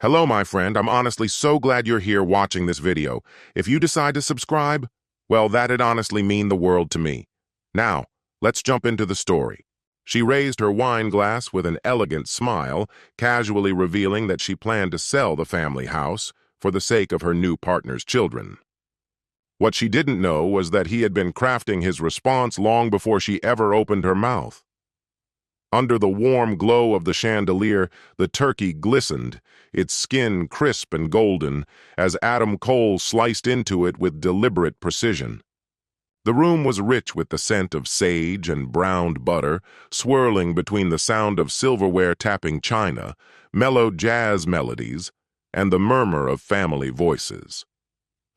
Hello, my friend. I'm honestly so glad you're here watching this video. If you decide to subscribe, well, that'd honestly mean the world to me. Now, let's jump into the story. She raised her wine glass with an elegant smile, casually revealing that she planned to sell the family house for the sake of her new partner's children. What she didn't know was that he had been crafting his response long before she ever opened her mouth. Under the warm glow of the chandelier, the turkey glistened, its skin crisp and golden, as Adam Cole sliced into it with deliberate precision. The room was rich with the scent of sage and browned butter, swirling between the sound of silverware tapping china, mellow jazz melodies, and the murmur of family voices.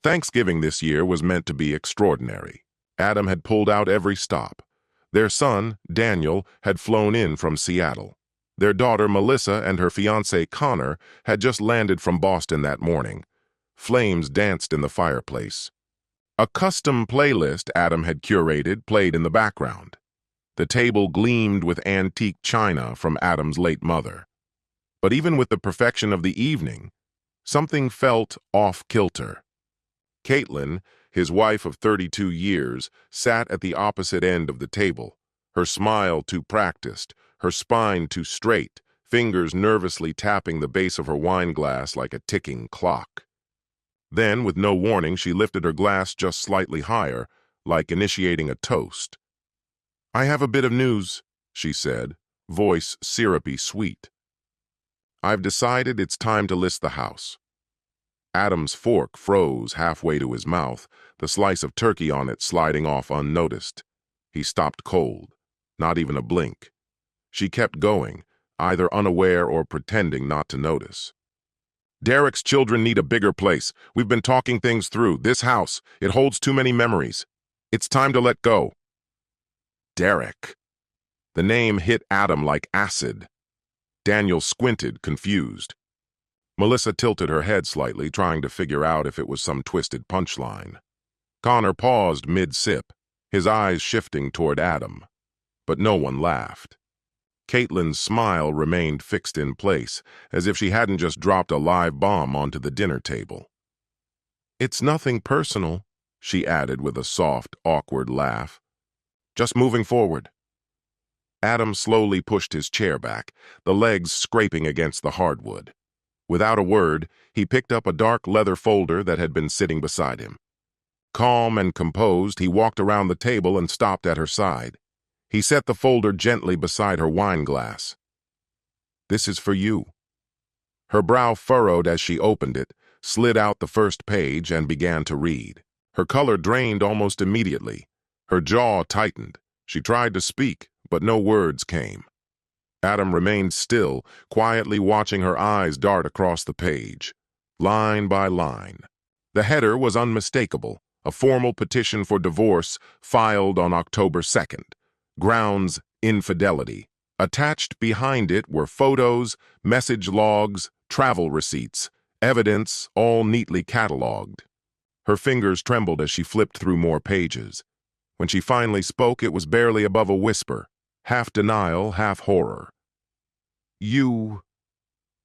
Thanksgiving this year was meant to be extraordinary. Adam had pulled out every stop. Their son, Daniel, had flown in from Seattle. Their daughter, Melissa, and her fiancé, Connor, had just landed from Boston that morning. Flames danced in the fireplace. A custom playlist Adam had curated played in the background. The table gleamed with antique china from Adam's late mother. But even with the perfection of the evening, something felt off-kilter. Caitlin, his wife of 32 years, sat at the opposite end of the table, her smile too practiced, her spine too straight, fingers nervously tapping the base of her wine glass like a ticking clock. Then, with no warning, she lifted her glass just slightly higher, like initiating a toast. "I have a bit of news," she said, voice syrupy sweet. "I've decided it's time to list the house." Adam's fork froze halfway to his mouth, the slice of turkey on it sliding off unnoticed. He stopped cold, not even a blink. She kept going, either unaware or pretending not to notice. "Derek's children need a bigger place. We've been talking things through. This house, it holds too many memories. It's time to let go." Derek. The name hit Adam like acid. Daniel squinted, confused. Melissa tilted her head slightly, trying to figure out if it was some twisted punchline. Connor paused mid-sip, his eyes shifting toward Adam. But no one laughed. Caitlin's smile remained fixed in place, as if she hadn't just dropped a live bomb onto the dinner table. "It's nothing personal," she added with a soft, awkward laugh. "Just moving forward." Adam slowly pushed his chair back, the legs scraping against the hardwood. Without a word, he picked up a dark leather folder that had been sitting beside him. Calm and composed, he walked around the table and stopped at her side. He set the folder gently beside her wine glass. "This is for you." Her brow furrowed as she opened it, slid out the first page, and began to read. Her color drained almost immediately. Her jaw tightened. She tried to speak, but no words came. Adam remained still, quietly watching her eyes dart across the page, line by line. The header was unmistakable, a formal petition for divorce filed on October 2nd. Grounds, infidelity. Attached behind it were photos, message logs, travel receipts, evidence all neatly cataloged. Her fingers trembled as she flipped through more pages. When she finally spoke, it was barely above a whisper. Half denial, half horror. "You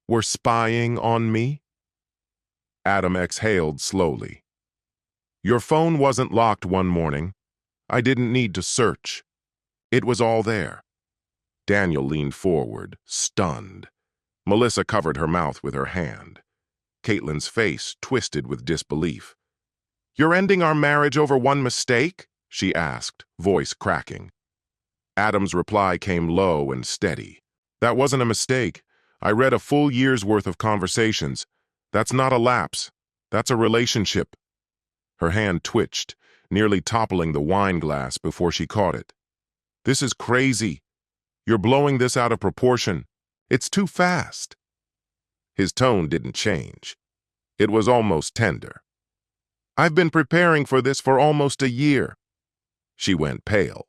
were spying on me?" Adam exhaled slowly. "Your phone wasn't locked one morning. I didn't need to search. It was all there." Daniel leaned forward, stunned. Melissa covered her mouth with her hand. Caitlin's face twisted with disbelief. "You're ending our marriage over one mistake?" she asked, voice cracking. Adam's reply came low and steady. "That wasn't a mistake. I read a full year's worth of conversations. That's not a lapse. That's a relationship." Her hand twitched, nearly toppling the wine glass before she caught it. "This is crazy. You're blowing this out of proportion. It's too fast." His tone didn't change. It was almost tender. "I've been preparing for this for almost a year." She went pale.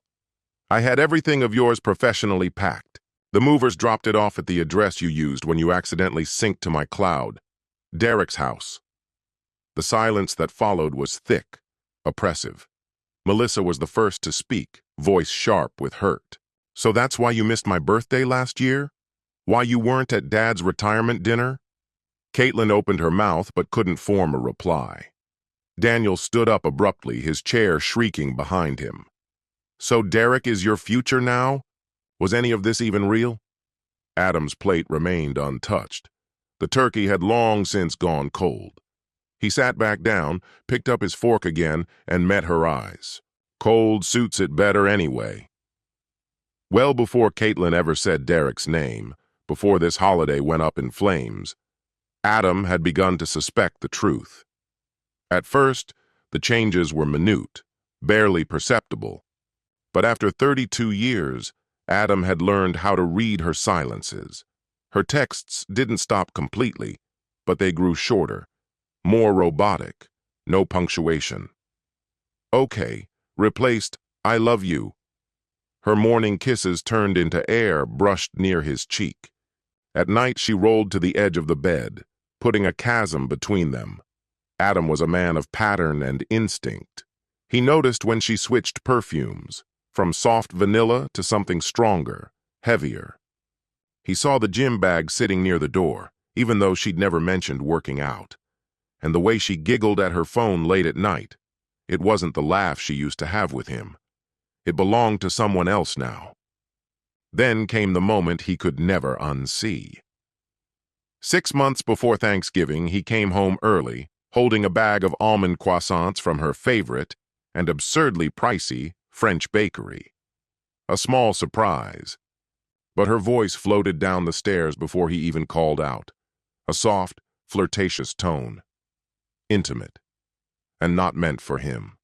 "I had everything of yours professionally packed. The movers dropped it off at the address you used when you accidentally synced to my cloud. Derek's house." The silence that followed was thick, oppressive. Melissa was the first to speak, voice sharp with hurt. "So that's why you missed my birthday last year? Why you weren't at Dad's retirement dinner?" Caitlin opened her mouth but couldn't form a reply. Daniel stood up abruptly, his chair shrieking behind him. "So Derek is your future now? Was any of this even real?" Adam's plate remained untouched. The turkey had long since gone cold. He sat back down, picked up his fork again, and met her eyes. Cold suits it better anyway. Well before Caitlin ever said Derek's name, before this holiday went up in flames, Adam had begun to suspect the truth. At first, the changes were minute, barely perceptible. But after 32 years, Adam had learned how to read her silences. Her texts didn't stop completely, but they grew shorter, more robotic, no punctuation. "Okay" replaced "I love you." Her morning kisses turned into air brushed near his cheek. At night she rolled to the edge of the bed, putting a chasm between them. Adam was a man of pattern and instinct. He noticed when she switched perfumes, from soft vanilla to something stronger, heavier. He saw the gym bag sitting near the door, even though she'd never mentioned working out. And the way she giggled at her phone late at night, it wasn't the laugh she used to have with him. It belonged to someone else now. Then came the moment he could never unsee. 6 months before Thanksgiving, he came home early, holding a bag of almond croissants from her favorite and absurdly pricey French bakery. A small surprise. But her voice floated down the stairs before he even called out. A soft, flirtatious tone. Intimate. And not meant for him.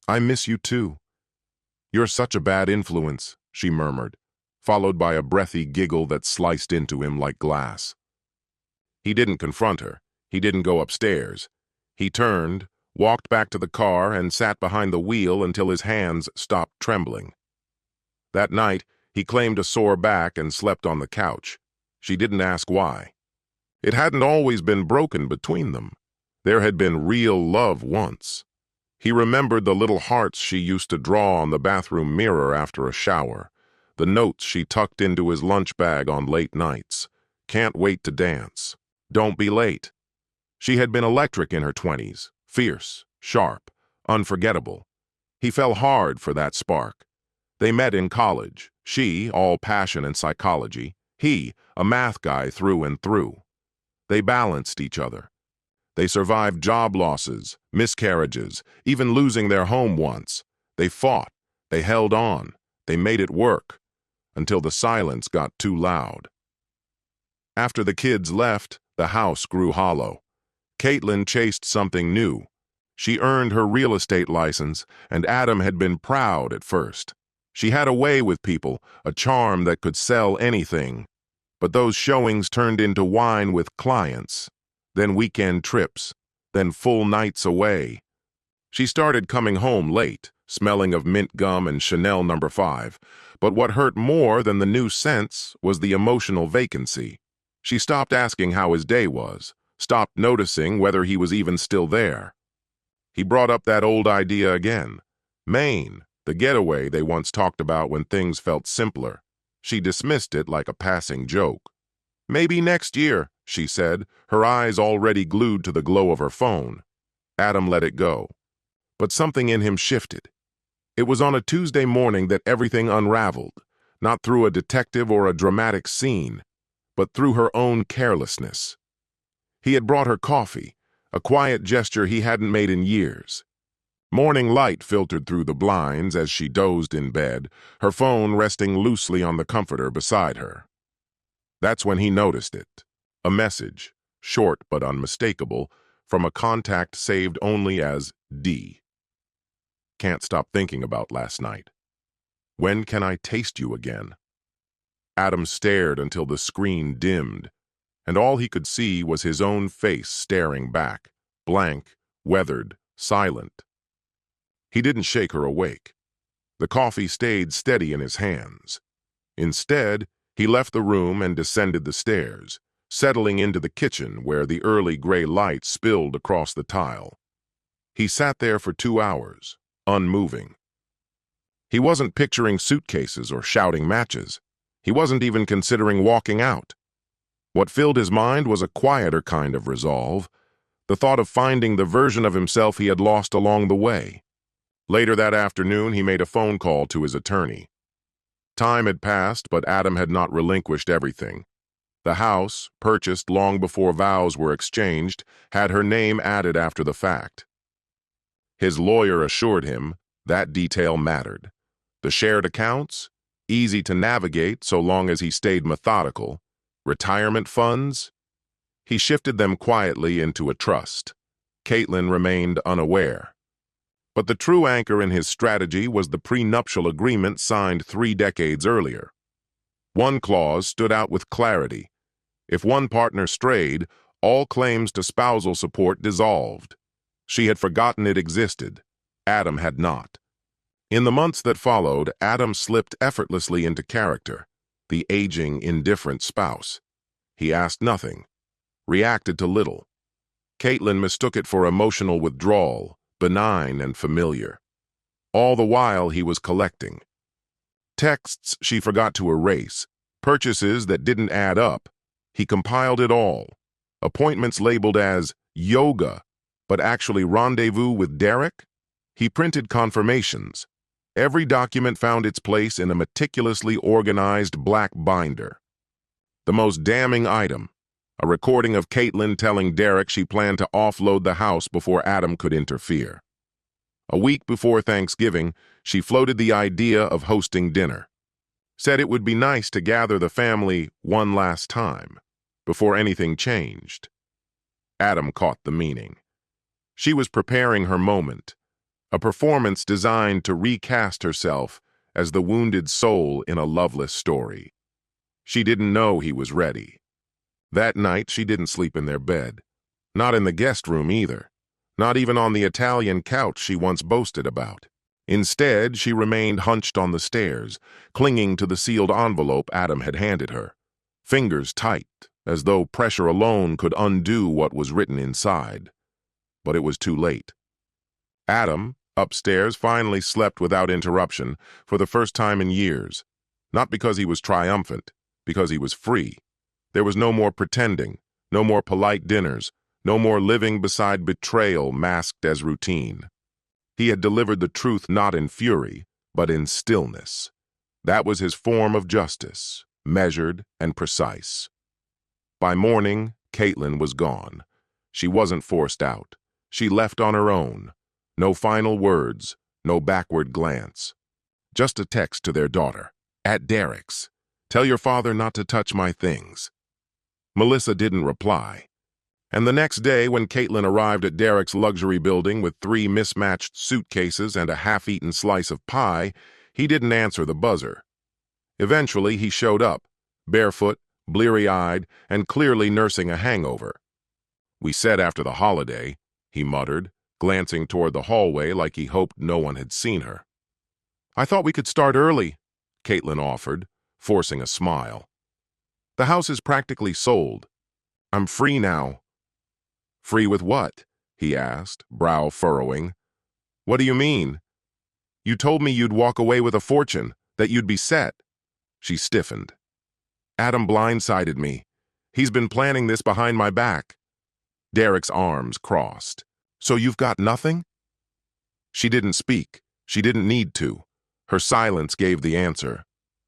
"I miss you too. You're such a bad influence," she murmured, followed by a breathy giggle that sliced into him like glass. He didn't confront her. He didn't go upstairs. He turned, walked back to the car, and sat behind the wheel until his hands stopped trembling. That night, he claimed a sore back and slept on the couch. She didn't ask why. It hadn't always been broken between them. There had been real love once. He remembered the little hearts she used to draw on the bathroom mirror after a shower, the notes she tucked into his lunch bag on late nights. "Can't wait to dance. Don't be late." She had been electric in her 20s, fierce, sharp, unforgettable. He fell hard for that spark. They met in college, she, all passion and psychology, he, a math guy through and through. They balanced each other. They survived job losses, miscarriages, even losing their home once. They fought, they held on, they made it work, until the silence got too loud. After the kids left, the house grew hollow. Caitlin chased something new. She earned her real estate license, and Adam had been proud at first. She had a way with people, a charm that could sell anything. But those showings turned into wine with clients, then weekend trips, then full nights away. She started coming home late, smelling of mint gum and Chanel No. 5. But what hurt more than the new scents was the emotional vacancy. She stopped asking how his day was, stopped noticing whether he was even still there. He brought up that old idea again. Maine, the getaway they once talked about when things felt simpler. She dismissed it like a passing joke. "Maybe next year," she said, her eyes already glued to the glow of her phone. Adam let it go. But something in him shifted. It was on a Tuesday morning that everything unraveled, not through a detective or a dramatic scene, but through her own carelessness. He had brought her coffee, a quiet gesture he hadn't made in years. Morning light filtered through the blinds as she dozed in bed, her phone resting loosely on the comforter beside her. That's when he noticed it. A message, short but unmistakable, from a contact saved only as D. "Can't stop thinking about last night. When can I taste you again?" Adam stared until the screen dimmed, and all he could see was his own face staring back, blank, weathered, silent. He didn't shake her awake. The coffee stayed steady in his hands. Instead, he left the room and descended the stairs, settling into the kitchen where the early gray light spilled across the tile. He sat there for 2 hours, unmoving. He wasn't picturing suitcases or shouting matches. He wasn't even considering walking out. What filled his mind was a quieter kind of resolve, the thought of finding the version of himself he had lost along the way. Later that afternoon, he made a phone call to his attorney. Time had passed, but Adam had not relinquished everything. The house, purchased long before vows were exchanged, had her name added after the fact. His lawyer assured him that detail mattered. The shared accounts, easy to navigate so long as he stayed methodical. Retirement funds? He shifted them quietly into a trust. Caitlin remained unaware. But the true anchor in his strategy was the prenuptial agreement signed 3 decades earlier. One clause stood out with clarity. If one partner strayed, all claims to spousal support dissolved. She had forgotten it existed. Adam had not. In the months that followed, Adam slipped effortlessly into character, the aging, indifferent spouse. He asked nothing, reacted to little. Caitlin mistook it for emotional withdrawal, benign and familiar. All the while he was collecting. Texts she forgot to erase, purchases that didn't add up. He compiled it all. Appointments labeled as yoga, but actually rendezvous with Derek? He printed confirmations. Every document found its place in a meticulously organized black binder. The most damning item, a recording of Caitlin telling Derek she planned to offload the house before Adam could interfere. A week before Thanksgiving, she floated the idea of hosting dinner. Said it would be nice to gather the family one last time, before anything changed. Adam caught the meaning. She was preparing her moment, a performance designed to recast herself as the wounded soul in a loveless story. She didn't know he was ready. That night, she didn't sleep in their bed. Not in the guest room either. Not even on the Italian couch she once boasted about. Instead, she remained hunched on the stairs, clinging to the sealed envelope Adam had handed her. Fingers tight, as though pressure alone could undo what was written inside. But it was too late. Adam, upstairs, finally slept without interruption for the first time in years. Not because he was triumphant, because he was free. There was no more pretending, no more polite dinners, no more living beside betrayal masked as routine. He had delivered the truth not in fury, but in stillness. That was his form of justice, measured and precise. By morning, Caitlin was gone. She wasn't forced out. She left on her own. No final words, no backward glance. Just a text to their daughter. At Derek's. Tell your father not to touch my things. Melissa didn't reply. And the next day, when Caitlin arrived at Derek's luxury building with 3 mismatched suitcases and a half-eaten slice of pie, he didn't answer the buzzer. Eventually, he showed up, barefoot, bleary-eyed, and clearly nursing a hangover. We said after the holiday, he muttered, glancing toward the hallway like he hoped no one had seen her. I thought we could start early, Caitlin offered, forcing a smile. The house is practically sold. I'm free now. Free with what? He asked, brow furrowing. What do you mean? You told me you'd walk away with a fortune, that you'd be set. She stiffened. Adam blindsided me. He's been planning this behind my back. Derek's arms crossed. So you've got nothing? She didn't speak. She didn't need to. Her silence gave the answer.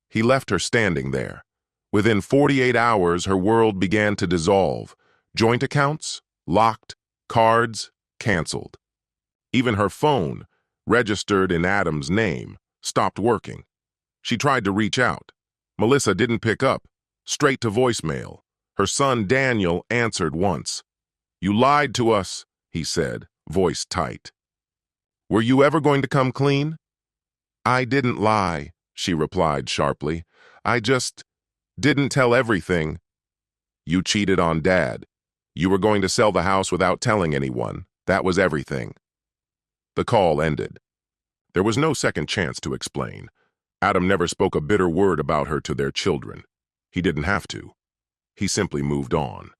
He left her standing there. Within 48 hours, her world began to dissolve. Joint accounts? Locked. Cards? Canceled. Even her phone, registered in Adam's name, stopped working. She tried to reach out. Melissa didn't pick up. Straight to voicemail. Her son Daniel answered once. You lied to us, he said, voice tight. Were you ever going to come clean? I didn't lie, she replied sharply. I just didn't tell everything. You cheated on Dad. You were going to sell the house without telling anyone. That was everything. The call ended. There was no second chance to explain. Adam never spoke a bitter word about her to their children. He didn't have to. He simply moved on.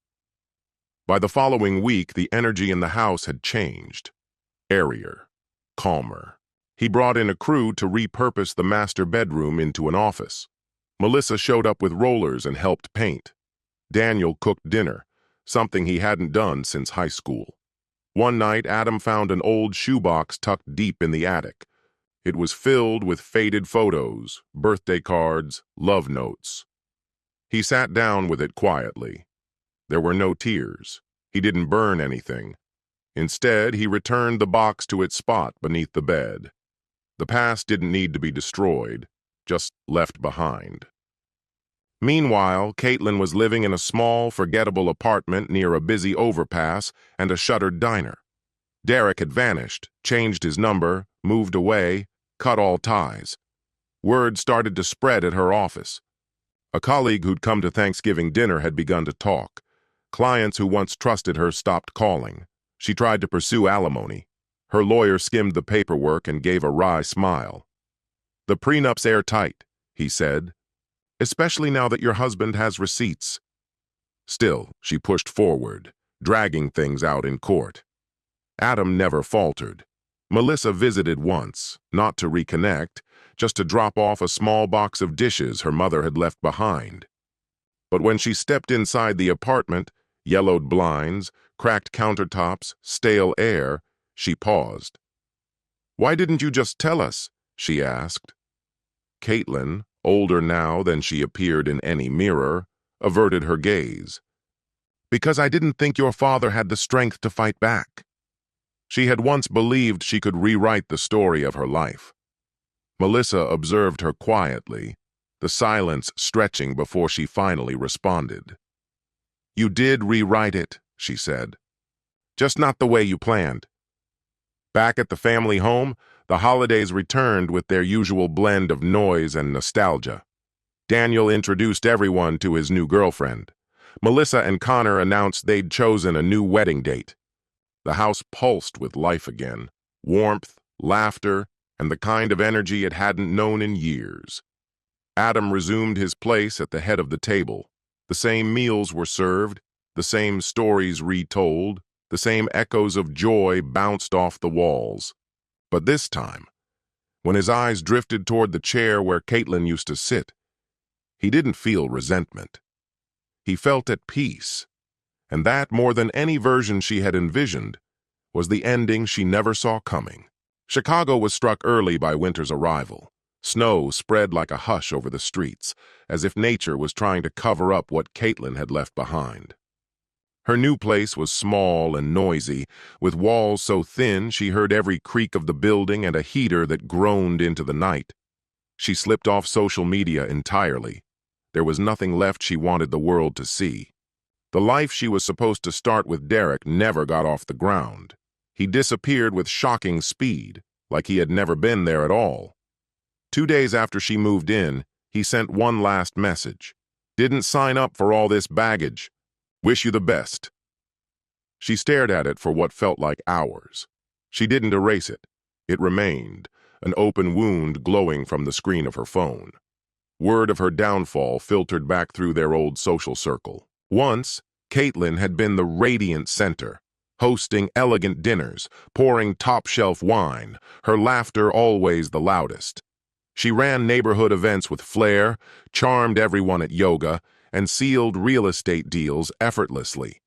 By the following week, the energy in the house had changed. Airier, calmer. He brought in a crew to repurpose the master bedroom into an office. Melissa showed up with rollers and helped paint. Daniel cooked dinner, something he hadn't done since high school. One night, Adam found an old shoebox tucked deep in the attic. It was filled with faded photos, birthday cards, love notes. He sat down with it quietly. There were no tears. He didn't burn anything. Instead, he returned the box to its spot beneath the bed. The past didn't need to be destroyed, just left behind. Meanwhile, Caitlin was living in a small, forgettable apartment near a busy overpass and a shuttered diner. Derek had vanished, changed his number, moved away, cut all ties. Word started to spread at her office. A colleague who'd come to Thanksgiving dinner had begun to talk. Clients who once trusted her stopped calling. She tried to pursue alimony. Her lawyer skimmed the paperwork and gave a wry smile. "The prenup's airtight," he said, "especially now that your husband has receipts." Still, she pushed forward, dragging things out in court. Adam never faltered. Melissa visited once, not to reconnect, just to drop off a small box of dishes her mother had left behind. But when she stepped inside the apartment, yellowed blinds, cracked countertops, stale air, she paused. "Why didn't you just tell us?" she asked. Caitlin, older now than she appeared in any mirror, averted her gaze. "Because I didn't think your father had the strength to fight back." She had once believed she could rewrite the story of her life. Melissa observed her quietly, the silence stretching before she finally responded. "You did rewrite it," she said. "Just not the way you planned." Back at the family home, the holidays returned with their usual blend of noise and nostalgia. Daniel introduced everyone to his new girlfriend. Melissa and Connor announced they'd chosen a new wedding date. The house pulsed with life again, warmth, laughter, and the kind of energy it hadn't known in years. Adam resumed his place at the head of the table. The same meals were served, the same stories retold, the same echoes of joy bounced off the walls. But this time, when his eyes drifted toward the chair where Caitlin used to sit, he didn't feel resentment. He felt at peace, and that, more than any version she had envisioned, was the ending she never saw coming. Chicago was struck early by winter's arrival. Snow spread like a hush over the streets, as if nature was trying to cover up what Caitlin had left behind. Her new place was small and noisy, with walls so thin she heard every creak of the building and a heater that groaned into the night. She slipped off social media entirely. There was nothing left she wanted the world to see. The life she was supposed to start with Derek never got off the ground. He disappeared with shocking speed, like he had never been there at all. 2 days after she moved in, he sent one last message. "Didn't sign up for all this baggage. Wish you the best." She stared at it for what felt like hours. She didn't erase it. It remained, an open wound glowing from the screen of her phone. Word of her downfall filtered back through their old social circle. Once, Caitlin had been the radiant center, hosting elegant dinners, pouring top-shelf wine, her laughter always the loudest. She ran neighborhood events with flair, charmed everyone at yoga, and sealed real estate deals effortlessly.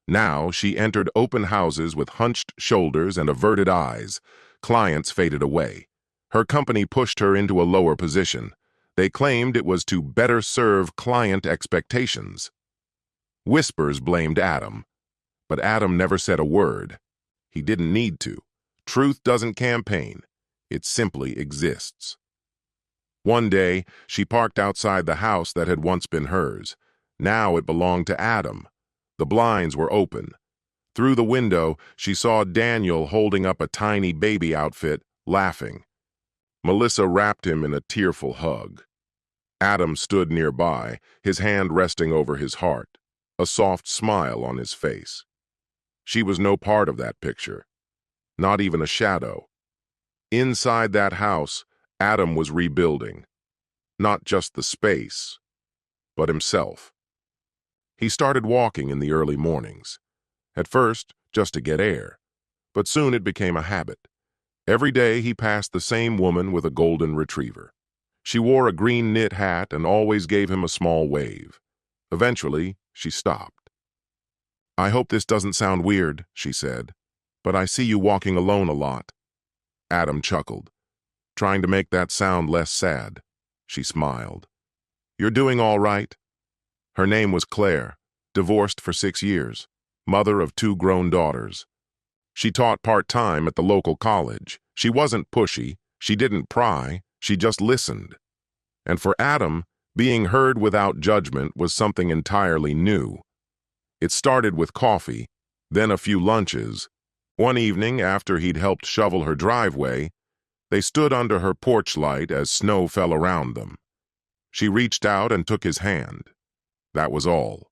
Now she entered open houses with hunched shoulders and averted eyes. Clients faded away. Her company pushed her into a lower position. They claimed it was to better serve client expectations. Whispers blamed Adam, but Adam never said a word. He didn't need to. Truth doesn't campaign. It simply exists. One day, she parked outside the house that had once been hers. Now it belonged to Adam. The blinds were open. Through the window, she saw Daniel holding up a tiny baby outfit, laughing. Melissa wrapped him in a tearful hug. Adam stood nearby, his hand resting over his heart, a soft smile on his face. She was no part of that picture, not even a shadow. Inside that house, Adam was rebuilding, not just the space, but himself. He started walking in the early mornings. At first, just to get air, but soon it became a habit. Every day he passed the same woman with a golden retriever. She wore a green knit hat and always gave him a small wave. Eventually, She stopped. "I hope this doesn't sound weird," she said, "but I see you walking alone a lot." Adam chuckled, trying to make that sound less sad. She smiled. "You're doing all right?" Her name was Claire, divorced for 6 years, mother of 2 grown daughters. She taught part-time at the local college. She wasn't pushy, she didn't pry, she just listened. And for Adam, being heard without judgment was something entirely new. It started with coffee, then a few lunches. One evening, after he'd helped shovel her driveway, they stood under her porch light as snow fell around them. She reached out and took his hand. That was all.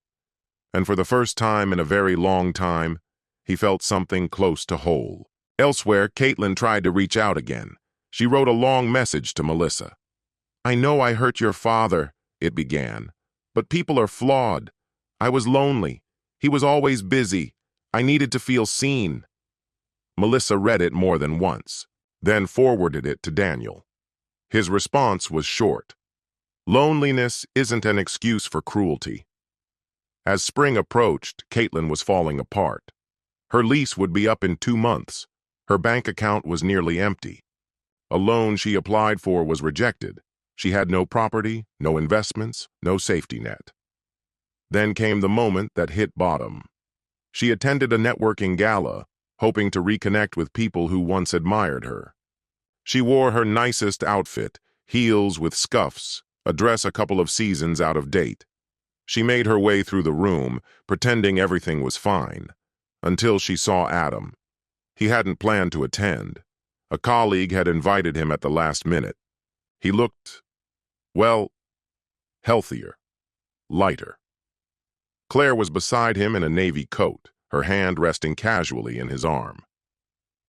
And for the first time in a very long time, he felt something close to whole. Elsewhere, Caitlin tried to reach out again. She wrote a long message to Melissa. "I know I hurt your father," it began, "but people are flawed. I was lonely. He was always busy. I needed to feel seen." Melissa read it more than once, then forwarded it to Daniel. His response was short. Loneliness isn't an excuse for cruelty. As spring approached, Caitlin was falling apart. Her lease would be up in 2 months. Her bank account was nearly empty. A loan she applied for was rejected. She had no property, no investments, no safety net. Then came the moment that hit bottom. She attended a networking gala, hoping to reconnect with people who once admired her. She wore her nicest outfit, heels with scuffs, a dress a couple of seasons out of date. She made her way through the room, pretending everything was fine, until she saw Adam. He hadn't planned to attend. A colleague had invited him at the last minute. He looked, well, healthier, lighter. Claire was beside him in a navy coat, her hand resting casually in his arm.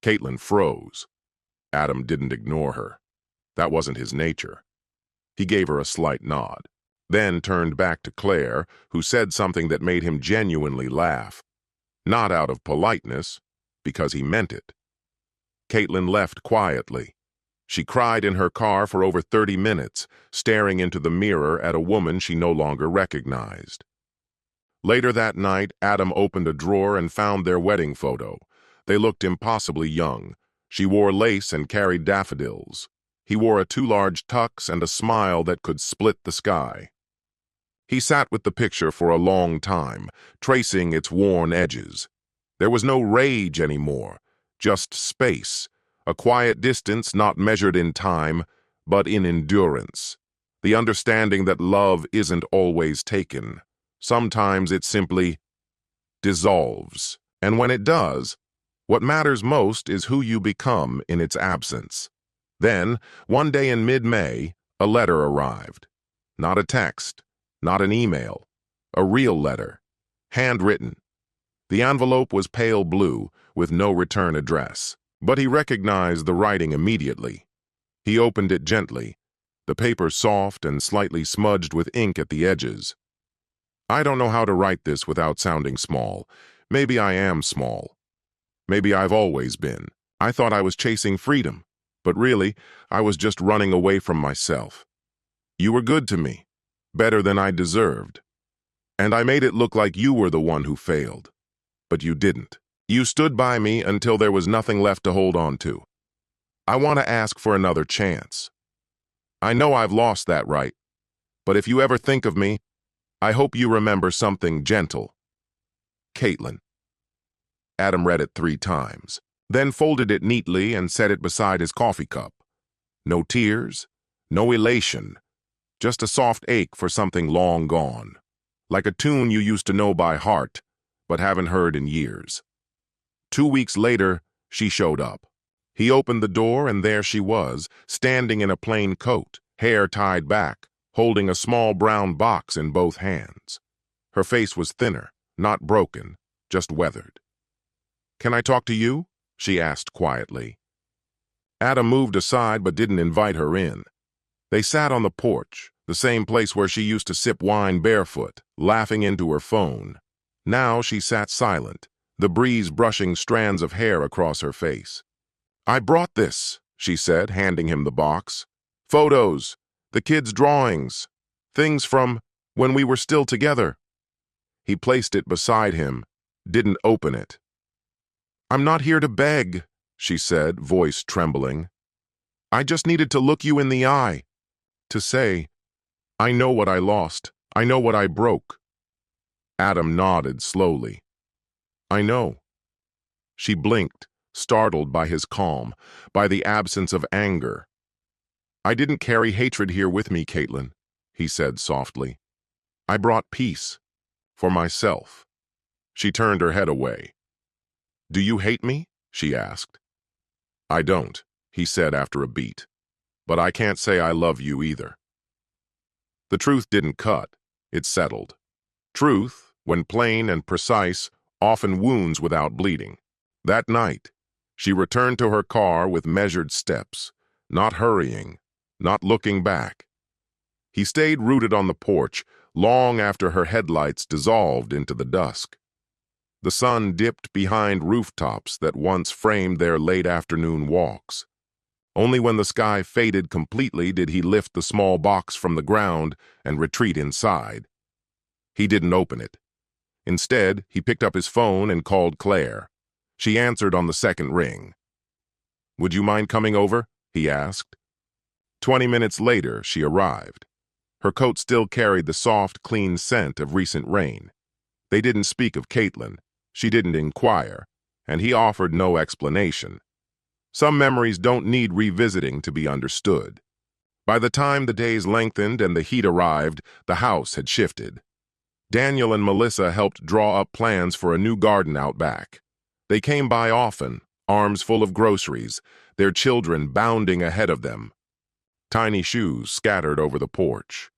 Caitlin froze. Adam didn't ignore her. That wasn't his nature. He gave her a slight nod, then turned back to Claire, who said something that made him genuinely laugh. Not out of politeness, because he meant it. Caitlin left quietly. She cried in her car for over 30 minutes, staring into the mirror at a woman she no longer recognized. Later that night, Adam opened a drawer and found their wedding photo. They looked impossibly young. She wore lace and carried daffodils. He wore a too large tux and a smile that could split the sky. He sat with the picture for a long time, tracing its worn edges. There was no rage anymore, just space, a quiet distance not measured in time, but in endurance. The understanding that love isn't always taken. Sometimes it simply dissolves. And when it does, what matters most is who you become in its absence. Then, one day in mid-May, a letter arrived. Not a text, not an email, a real letter, handwritten. The envelope was pale blue, with no return address. But he recognized the writing immediately. He opened it gently, the paper soft and slightly smudged with ink at the edges. "I don't know how to write this without sounding small. Maybe I am small. Maybe I've always been. I thought I was chasing freedom, but really, I was just running away from myself. You were good to me, better than I deserved. And I made it look like you were the one who failed. But you didn't. You stood by me until there was nothing left to hold on to. I want to ask for another chance. I know I've lost that right, but if you ever think of me, I hope you remember something gentle. Caitlin." Adam read it 3 times, then folded it neatly and set it beside his coffee cup. No tears, no elation, just a soft ache for something long gone, like a tune you used to know by heart, but haven't heard in years. 2 weeks later, she showed up. He opened the door and there she was, standing in a plain coat, hair tied back, holding a small brown box in both hands. Her face was thinner, not broken, just weathered. "Can I talk to you?" she asked quietly. Adam moved aside but didn't invite her in. They sat on the porch, the same place where she used to sip wine barefoot, laughing into her phone. Now she sat silent, the breeze brushing strands of hair across her face. "I brought this," she said, handing him the box. "Photos, the kids' drawings, things from when we were still together." He placed it beside him, didn't open it. "I'm not here to beg," she said, voice trembling. "I just needed to look you in the eye, to say, I know what I lost. I know what I broke." Adam nodded slowly. "I know." She blinked, startled by his calm, by the absence of anger. "I didn't carry hatred here with me, Caitlin," he said softly. "I brought peace. For myself." She turned her head away. "Do you hate me?" she asked. "I don't," he said after a beat. "But I can't say I love you either." The truth didn't cut. It settled. Truth, when plain and precise, often wounds without bleeding. That night, she returned to her car with measured steps, not hurrying, not looking back. He stayed rooted on the porch long after her headlights dissolved into the dusk. The sun dipped behind rooftops that once framed their late afternoon walks. Only when the sky faded completely did he lift the small box from the ground and retreat inside. He didn't open it. Instead, he picked up his phone and called Claire. She answered on the second ring. "Would you mind coming over?" he asked. 20 minutes later, she arrived. Her coat still carried the soft, clean scent of recent rain. They didn't speak of Caitlin. She didn't inquire, and he offered no explanation. Some memories don't need revisiting to be understood. By the time the days lengthened and the heat arrived, the house had shifted. Daniel and Melissa helped draw up plans for a new garden out back. They came by often, arms full of groceries, their children bounding ahead of them. Tiny shoes scattered over the porch.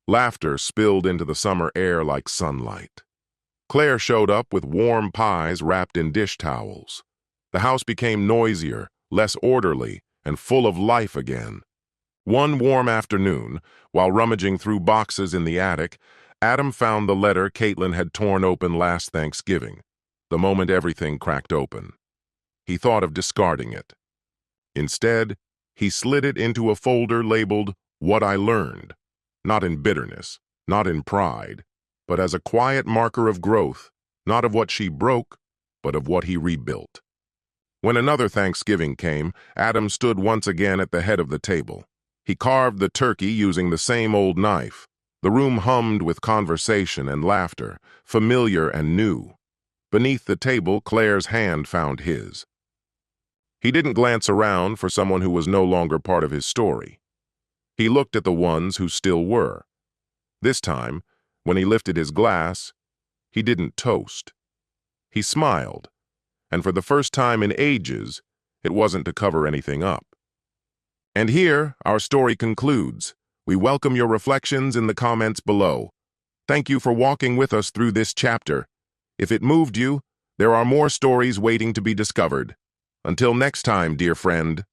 Laughter spilled into the summer air like sunlight. Claire showed up with warm pies wrapped in dish towels. The house became noisier, less orderly, and full of life again. One warm afternoon, while rummaging through boxes in the attic, Adam found the letter Caitlin had torn open last Thanksgiving, the moment everything cracked open. He thought of discarding it. Instead, he slid it into a folder labeled "What I Learned," not in bitterness, not in pride, but as a quiet marker of growth, not of what she broke, but of what he rebuilt. When another Thanksgiving came, Adam stood once again at the head of the table. He carved the turkey using the same old knife. The room hummed with conversation and laughter, familiar and new. Beneath the table, Claire's hand found his. He didn't glance around for someone who was no longer part of his story. He looked at the ones who still were. This time, when he lifted his glass, he didn't toast. He smiled, and for the first time in ages, it wasn't to cover anything up. And here, our story concludes. We welcome your reflections in the comments below. Thank you for walking with us through this chapter. If it moved you, there are more stories waiting to be discovered. Until next time, dear friend.